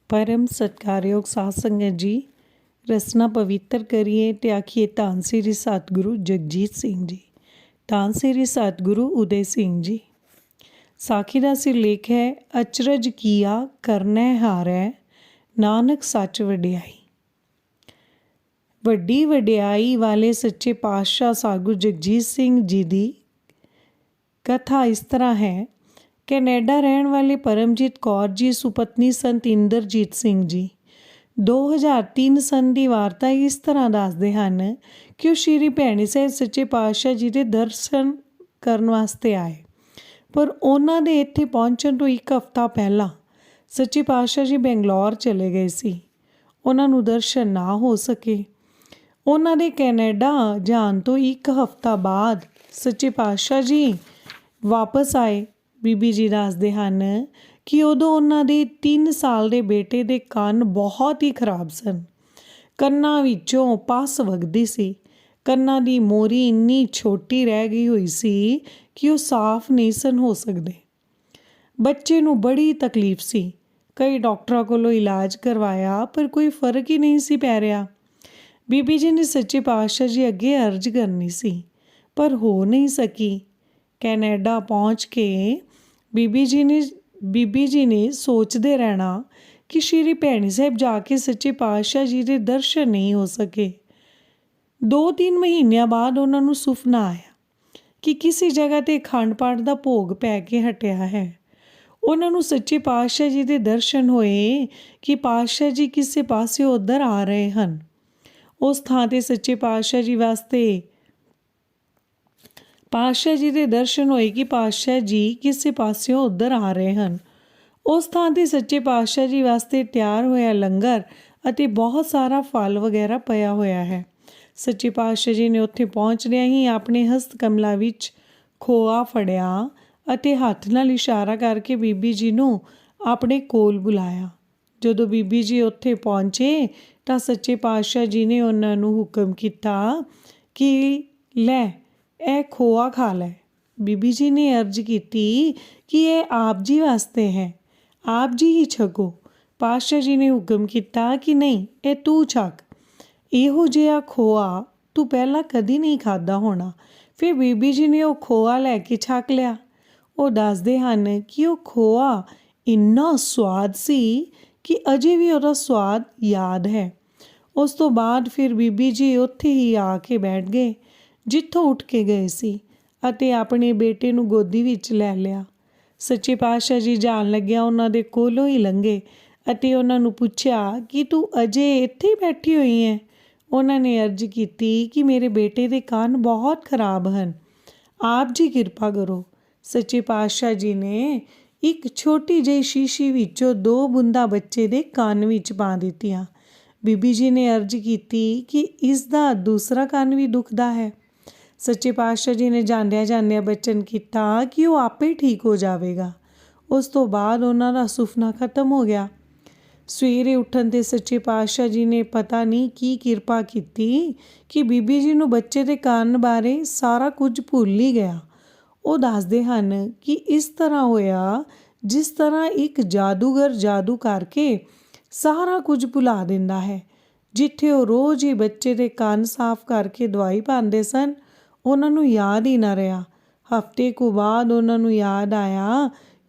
परम सत्कारयोग साध संगत जी, रसना पवित्र करिए ते आखिए धन श्री सतगुरु जगजीत सिंह जी, धन श्री सतगुरु उदय सिंह जी। साखी का सिरलेख है अचरज किया करनै हारै नानक सच वड्याई। वड्डी वड्याई वाले सच्चे पातशाह सतगुरु जगजीत सिंह जी की कथा इस तरह है। कैनेडा रहने वाले परमजीत कौर जी सुपत्नी संत इंद्रजीत सिंह जी 2003 सन की वार्ता इस तरह दसते हैं कि वो श्री भैणी साहिब सच्चे पातशाह जी के दर्शन करने वास्ते आए, पर उन्होंने इत्थे पहुँचण तो एक हफ्ता पहला सच्चे पातशाह जी बेंगलौर चले गए सी। उन्होंने दर्शन ना हो सके। उन्होंने कैनेडा जान तो एक हफ्ता बाद सच्चे पातशाह जी वापस आए। बीबी जी दसते हैं कि उदों उन्होंने 3 साल के बेटे के ਕੰਨ बहुत ही खराब सन। ਕੰਨਾਂ ਵਿੱਚੋਂ पस वगदी सी। ਕੰਨਾਂ ਦੀ ਮੋਰੀ ਇੰਨੀ छोटी रह गई हुई सी कि वो साफ नहीं सन हो सकते। बच्चे नूं बड़ी तकलीफ सी। कई डॉक्टरों कोलों इलाज करवाया पर कोई फर्क ही नहीं सी पै रहा। बीबी जी ने सच्चे पातशाह जी अगे अर्ज करनी सी पर हो नहीं सकी। कैनेडा पहुँच के बीबी जी ने सोचते रहना कि श्री भैणी साहिब जाके सच्चे पातशाह जी के दर्शन नहीं हो सके। 2-3 महीनों बाद उन्होंने सुपना आया कि किसी जगह ते अखंड पाठ का भोग पै के हटिया है। उन्होंने सच्चे पातशाह जी के दर्शन होए कि पातशाह जी किसी पासे उधर आ रहे हैं। उस थां ते सच्चे पातशाह जी वास्ते पातशाह जी के दर्शन होए कि पातशाह जी किसी पासियों उधर आ रहे हैं। उस थां ते सच्चे पातशाह जी वास्ते तैयार होया लंगर अते बहुत सारा फल वगैरह पया होया है। सच्चे पातशाह जी ने उत्थे पहुँचदिया ही अपने हस्त कमला विच खोआ फड़िया अते हत्थ नाल इशारा करके बीबी जी नूं अपने कोल बुलाया। जदों बीबी जी उत्थे पहुँचे तां सच्चे पातशाह जी ने उन्हां नूं हुक्म कीता कि लै ए खोआ खा लै। बीबी जी ने अर्ज की कि यह आप जी वास्ते है, आप जी ही छको। पातशाह जी ने हुक्म किया कि नहीं, ये तू छक। इहो जिहा खोआ तू पहला कदी नहीं खादा होना। फिर बीबी जी ने वह खोआ लैके छक लिया। वो दसदे हैं कि वह खोआ इन्ना स्वाद सी कि अजे भी उसका स्वाद याद है। उस तो बाद फिर बीबी जी उत्थे ही आके बैठ गए जिथों उठ के गए सी अते अपने बेटे नूं गोदी विच लै लिया। सच्चे पातशाह जी जान लग्या उन्हां दे कोलों ही लंघे अते उन्हां नूं पुछया कि तू अजे इत्थे ही बैठी हुई है। उन्होंने अर्ज की कि मेरे बेटे के ਕੰਨ बहुत खराब हैं, आप जी कृपा करो। सच्चे पातशाह जी ने एक छोटी जी शीशी विचों 2 बूंदा बच्चे के ਕੰਨ विच पा दित्तियां। बीबी जी ने अर्ज की कि इसका दूसरा ਕੰਨ भी दुखदा है। सच्चे पातशाह जी ने जांदिया जांदिया बचन किया कि वह आपे ठीक हो जाएगा। उस तो बाद उन्होंने सुपना खत्म हो गया। सवेरे उठन ते सच्चे पातशाह जी ने पता नहीं की किरपा की कि बीबी जी नूं बच्चे के ਕੰਨ बारे सारा कुछ भुल ही गया। वो दसदे हैं कि इस तरह होया जिस तरह एक जादूगर जादू करके सारा कुछ भुला दिंदा है। जिथे वो रोज़ ही बच्चे के ਕੰਨ साफ करके दवाई पाते सन, उन्होंने याद ही ना रहा। हफ्ते को बाद उन्होंने याद आया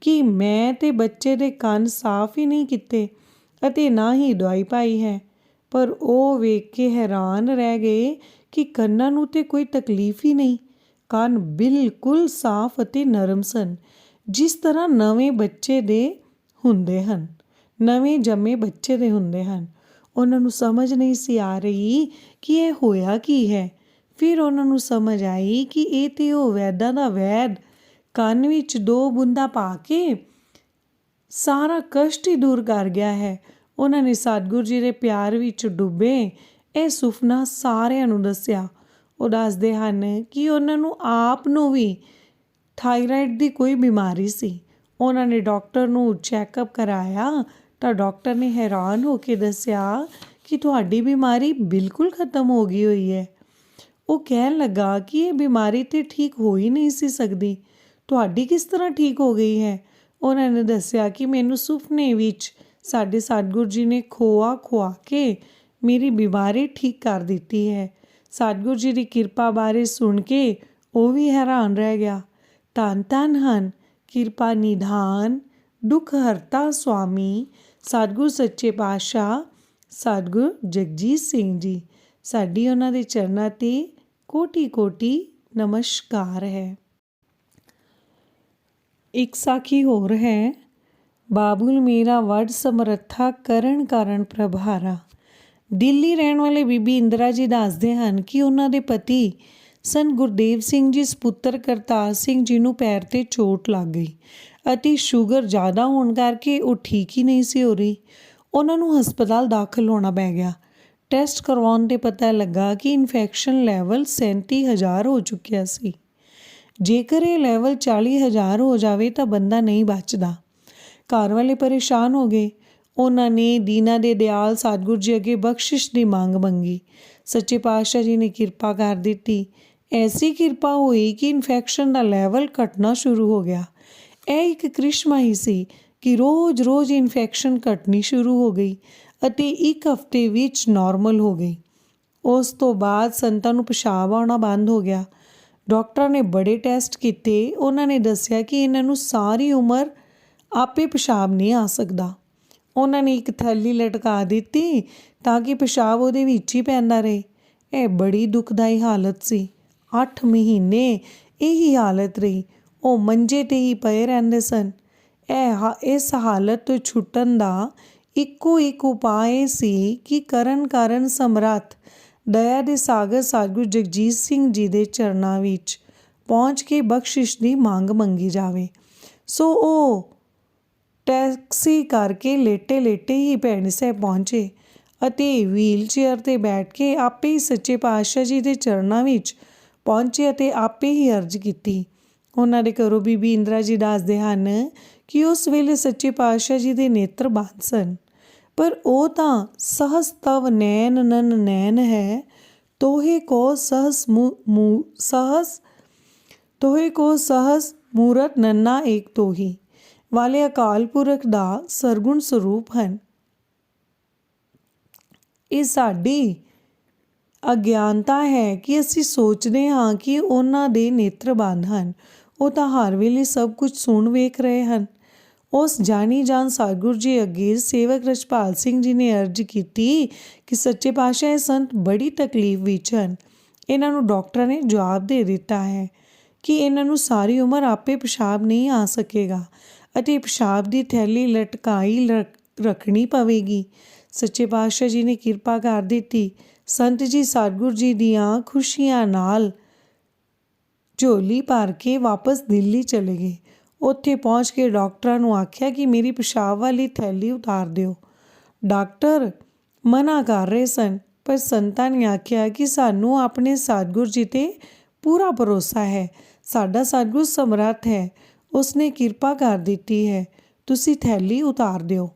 कि मैं तो बच्चे के ਕੰਨ साफ ही नहीं किते अते ना ही दवाई पाई है। पर वो वेख के हैरान रह गए कि ਕੰਨਾਂ ਨੂੰ तो कोई तकलीफ ही नहीं। ਕੰਨ बिल्कुल साफ अते नरम सन, जिस तरह नवे बच्चे दे हुंदे हन, नवे जमे बच्चे दे हुंदे हन। उन्होंने समझ नहीं सी आ रही कि यह होया की है। फिर उन्होंने समझ आई कि ये तो वो वैदा दा वैद ਕੰਨ विच 2 बूंदा पा के सारा कष्ट ही दूर कर गया है। उन्होंने सतगुरु जी के प्यार विच डुबे यह सुपना सारिਆਂ ਨੂੰ दस्या। वो दसदे हैं कि उन्होंने आप नूं भी थायराइड की कोई बीमारी सी। उन्होंने डॉक्टर नूं चैकअप कराया तो डॉक्टर ने हैरान होकर दस्या कि तुहाडी बीमारी बिल्कुल खत्म हो गई हुई है। वो कहन लगा कि ये बीमारी तो ठीक हो ही नहीं सी सकती, तुहाडी किस तरह ठीक हो गई है। उन्होंने दस्या कि मैनू सुपने विच ਸਾਡੇ ਸਤਿਗੁਰੂ ਜੀ ਨੇ ਖੋਆ ਖੁਆ ਕੇ ਮੇਰੀ ਬਿਮਾਰੀ ਠੀਕ ਕਰ ਦਿੱਤੀ ਹੈ। ਸਤਿਗੁਰੂ ਜੀ ਦੀ ਕਿਰਪਾ ਬਾਰੇ ਸੁਣ ਕੇ ਉਹ ਵੀ ਹੈਰਾਨ ਰਹਿ ਗਿਆ। ਧੰਨ ਧੰਨ ਹਨ ਕਿਰਪਾ ਨਿਧਾਨ ਦੁੱਖ ਹਰਤਾ ਸੁਆਮੀ ਸਤਿਗੁਰੂ ਸੱਚੇ ਪਾਤਸ਼ਾਹ ਸਤਿਗੁਰੂ ਜਗਜੀਤ ਸਿੰਘ ਜੀ। ਸਾਡੀ ਉਹਨਾਂ ਦੇ ਚਰਨਾਂ 'ਤੇ ਕੋਟੀ ਕੋਟੀ ਨਮਸਕਾਰ ਹੈ। ਇੱਕ ਸਾਖੀ ਹੋਰ ਹੈ। ਬਾਬੁਲ ਮੇਰਾ ਵੱਡ ਸਮਰੱਥਾ ਕਰਨ ਕਾਰਨ ਪ੍ਰਭਾਰਾ। ਦਿੱਲੀ ਰਹਿਣ ਵਾਲੇ ਬੀਬੀ ਇੰਦਰਾ ਜੀ ਦੱਸਦੇ ਹਨ ਕਿ ਉਹਨਾਂ ਦੇ ਪਤੀ ਸੰਤ ਗੁਰਦੇਵ ਸਿੰਘ ਜੀ ਸਪੁੱਤਰ ਕਰਤਾਰ ਸਿੰਘ ਜੀ ਨੂੰ ਪੈਰ 'ਤੇ ਚੋਟ ਲੱਗ ਗਈ ਅਤੇ ਸ਼ੂਗਰ ਜ਼ਿਆਦਾ ਹੋਣ ਕਰਕੇ ਉਹ ਠੀਕ ਹੀ ਨਹੀਂ ਸੀ ਹੋ ਰਹੀ। ਉਹਨਾਂ ਨੂੰ ਹਸਪਤਾਲ ਦਾਖਲ ਹੋਣਾ ਪੈ ਗਿਆ। ਟੈਸਟ ਕਰਵਾਉਣ 'ਤੇ ਪਤਾ ਲੱਗਾ ਕਿ ਇਨਫੈਕਸ਼ਨ ਲੈਵਲ 37,000 ਹੋ ਚੁੱਕਿਆ ਸੀ। ਜੇਕਰ ਇਹ ਲੈਵਲ 40,000 ਹੋ ਜਾਵੇ ਤਾਂ ਬੰਦਾ ਨਹੀਂ ਬਚਦਾ। ਘਰ ਵਾਲੇ ਪਰੇਸ਼ਾਨ ਹੋ ਗਏ। ਉਹਨਾਂ ਨੇ ਦੀਨਾਂ ਦੇ ਦਿਆਲ ਸਤਿਗੁਰੂ ਜੀ ਅੱਗੇ ਬਖਸ਼ਿਸ਼ ਦੀ ਮੰਗ ਮੰਗੀ। ਸੱਚੇ ਪਾਤਸ਼ਾਹ ਜੀ ਨੇ ਕਿਰਪਾ ਕਰ ਦਿੱਤੀ। ਐਸੀ ਕਿਰਪਾ ਹੋਈ ਕਿ ਇਨਫੈਕਸ਼ਨ ਦਾ ਲੈਵਲ ਘਟਣਾ ਸ਼ੁਰੂ ਹੋ ਗਿਆ। ਇਹ ਇੱਕ ਕ੍ਰਿਸ਼ਮਾ ਹੀ ਸੀ ਕਿ ਰੋਜ਼ ਇਨਫੈਕਸ਼ਨ ਘਟਣੀ ਸ਼ੁਰੂ ਹੋ ਗਈ ਅਤੇ ਇੱਕ ਹਫ਼ਤੇ ਵਿੱਚ ਨਾਰਮਲ ਹੋ ਗਈ। ਉਸ ਤੋਂ ਬਾਅਦ ਸੰਤਾਂ ਨੂੰ ਪਿਸ਼ਾਬ ਆਉਣਾ ਬੰਦ ਹੋ ਗਿਆ। ਡਾਕਟਰਾਂ ਨੇ ਬੜੇ ਟੈਸਟ ਕੀਤੇ। ਉਹਨਾਂ ਨੇ ਦੱਸਿਆ ਕਿ ਇਹਨਾਂ ਨੂੰ ਸਾਰੀ ਉਮਰ ਆਪੇ ਪਿਸ਼ਾਬ ਨਹੀਂ ਆ ਸਕਦਾ। ਉਹਨਾਂ ਨੇ ਇੱਕ ਥੈਲੀ ਲਟਕਾ ਦਿੱਤੀ ਤਾਂ ਕਿ ਪਿਸ਼ਾਬ ਉਹਦੇ ਵਿੱਚ ਹੀ ਪੈਂਦਾ ਰਹੇ। ਇਹ ਬੜੀ ਦੁਖਦਾਈ ਹਾਲਤ ਸੀ। 8 ਮਹੀਨੇ ਇਹੀ ਹਾਲਤ ਰਹੀ। ਉਹ ਮੰਜੇ 'ਤੇ ਹੀ ਪਏ ਰਹਿੰਦੇ ਸਨ। ਇਸ ਹਾਲਤ ਤੋਂ ਛੁੱਟਣ ਦਾ ਇੱਕੋ ਇੱਕ ਉਪਾਅ ਇਹ ਸੀ ਕਿ ਕਰਨ ਕਾਰਨ ਸਮਰੱਥ ਦਇਆ ਦੇ ਸਾਗਰ ਸਤਿਗੁਰੂ ਜਗਜੀਤ ਸਿੰਘ ਜੀ ਦੇ ਚਰਨਾਂ ਵਿੱਚ ਪਹੁੰਚ ਕੇ ਬਖਸ਼ਿਸ਼ ਦੀ ਮੰਗ ਮੰਗੀ ਜਾਵੇ। ਸੋ ਉਹ ਟੈਕਸੀ ਕਰਕੇ ਲੇਟੇ ਹੀ ਭੈਣੀ ਸਾਹਿਬ ਪਹੁੰਚੇ ਅਤੇ ਵੀਲ ਚੇਅਰ 'ਤੇ ਬੈਠ ਕੇ ਆਪੇ ਹੀ ਸੱਚੇ ਪਾਤਸ਼ਾਹ ਜੀ ਦੇ ਚਰਨਾਂ ਵਿੱਚ ਪਹੁੰਚੇ ਅਤੇ ਆਪੇ ਹੀ ਅਰਜ਼ ਕੀਤੀ। ਉਹਨਾਂ ਦੇ ਘਰੋਂ ਬੀਬੀ ਇੰਦਰਾ ਜੀ ਦੱਸਦੇ ਹਨ ਕਿ ਉਸ ਵੇਲੇ ਸੱਚੇ ਪਾਤਸ਼ਾਹ ਜੀ ਦੇ ਨੇਤਰ ਬੰਦ ਸਨ, ਪਰ ਉਹ ਤਾਂ ਸਹਸ ਤਵ ਨੈਣ ਨਨ ਨੈਣ ਹੈ ਤੋਹੇ ਕੋ ਸਹਸ ਮੂਰਤ ਨੰਨਾ ਏਕ ਤੋਹੀ ਵਾਲੇ ਅਕਾਲ ਪੁਰਖ ਦਾ ਸਰਗੁਣ ਸਰੂਪ ਹਨ। ਇਹ ਸਾਡੀ ਅਗਿਆਨਤਾ ਹੈ ਕਿ ਅਸੀਂ ਸੋਚਦੇ ਹਾਂ ਕਿ ਉਹਨਾਂ ਦੇ ਨੇਤਰ ਬੰਦ ਹਨ। ਉਹ ਤਾਂ ਹਰ ਵੇਲੇ ਸਭ ਕੁਝ ਸੁਣ ਵੇਖ ਰਹੇ ਹਨ। ਉਸ ਜਾਣੀ ਜਾਨ ਸਤਿਗੁਰੂ ਜੀ ਅੱਗੇ ਸੇਵਕ ਰਛਪਾਲ ਸਿੰਘ ਜੀ ਨੇ ਅਰਜ਼ ਕੀਤੀ ਕਿ ਸੱਚੇ ਪਾਤਸ਼ਾਹ ਇਹ ਸੰਤ ਬੜੀ ਤਕਲੀਫ ਵਿੱਚ ਹਨ। ਇਹਨਾਂ ਨੂੰ ਡਾਕਟਰਾਂ ਨੇ ਜਵਾਬ ਦੇ ਦਿੱਤਾ ਹੈ ਕਿ ਇਹਨਾਂ ਨੂੰ ਸਾਰੀ ਉਮਰ ਆਪੇ ਪਿਸ਼ਾਬ ਨਹੀਂ ਆ ਸਕੇਗਾ ਅਤੇ ਪਿਸ਼ਾਬ ਦੀ ਥੈਲੀ ਲਟਕਾਈ ਰੱਖਣੀ ਪਵੇਗੀ। ਸੱਚੇ ਪਾਤਸ਼ਾਹ ਜੀ ਨੇ ਕਿਰਪਾ ਕਰ ਦਿੱਤੀ। ਸੰਤ ਜੀ ਸਤਿਗੁਰੂ ਜੀ ਦੀਆਂ ਖੁਸ਼ੀਆਂ ਨਾਲ ਝੋਲੀ ਭਰ ਕੇ ਵਾਪਸ ਦਿੱਲੀ ਚਲੇ ਗਏ। ਉੱਥੇ ਪਹੁੰਚ ਕੇ ਡਾਕਟਰਾਂ ਨੂੰ ਆਖਿਆ ਕਿ ਮੇਰੀ ਪਿਸ਼ਾਬ ਵਾਲੀ ਥੈਲੀ ਉਤਾਰ ਦਿਓ। ਡਾਕਟਰ ਮਨਾ ਕਰ ਰਹੇ ਸਨ, ਪਰ ਸੰਤਾਂ ਨੇ ਆਖਿਆ ਕਿ ਸਾਨੂੰ ਆਪਣੇ ਸਤਿਗੁਰੂ ਜੀ 'ਤੇ ਪੂਰਾ ਭਰੋਸਾ ਹੈ। ਸਾਡਾ ਸਤਿਗੁਰੂ ਸਮਰੱਥ ਹੈ, ਉਸਨੇ ਕਿਰਪਾ ਕਰ ਦਿੱਤੀ ਹੈ, ਤੁਸੀਂ ਥੈਲੀ ਉਤਾਰ ਦਿਓ।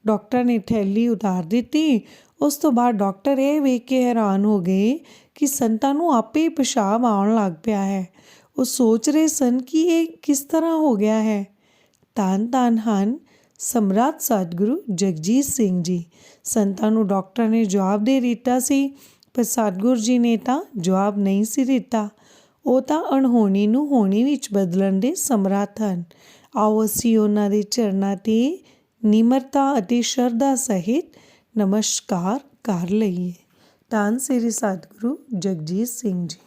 ਡਾਕਟਰ ਨੇ ਥੈਲੀ ਉਤਾਰ ਦਿੱਤੀ। ਉਸ ਤੋਂ ਬਾਅਦ ਡਾਕਟਰ ਇਹ ਵੇਖ ਕੇ ਹੈਰਾਨ ਹੋ ਗਏ ਕਿ ਸੰਤਾਂ ਨੂੰ ਆਪੇ ਪਿਸ਼ਾਬ ਆਉਣ ਲੱਗ ਪਿਆ ਹੈ। ਉਹ ਸੋਚ ਰਹੇ ਸਨ ਕਿ ਇਹ ਕਿਸ ਤਰ੍ਹਾਂ ਹੋ ਗਿਆ ਹੈ। ਧੰਨ ਧੰਨ ਹਨ ਸਮਰੱਥ ਸਤਿਗੁਰੂ ਜਗਜੀਤ ਸਿੰਘ ਜੀ। ਸੰਤਾਂ ਨੂੰ ਡਾਕਟਰ ਨੇ ਜਵਾਬ ਦੇ ਦਿੱਤਾ ਸੀ, ਪਰ ਸਤਿਗੁਰੂ ਜੀ ਨੇ ਤਾਂ ਜਵਾਬ ਨਹੀਂ ਸੀ ਦਿੱਤਾ। ਉਹ ਤਾਂ ਅਣਹੋਣੀ ਨੂੰ ਹੋਣੀ ਵਿੱਚ ਬਦਲਣ ਦੇ ਸਮਰੱਥ ਹਨ। ਆਓ ਅਸੀਂ ਉਹਨਾਂ ਦੇ ਚਰਨਾਂ 'ਤੇ ਨਿਮਰਤਾ ਅਤੇ ਸ਼ਰਧਾ ਸਹਿਤ ਨਮਸਕਾਰ ਕਰ ਲਈਏ। ਧੰਨ ਸ੍ਰੀ ਸਤਿਗੁਰੂ ਜਗਜੀਤ ਸਿੰਘ ਜੀ।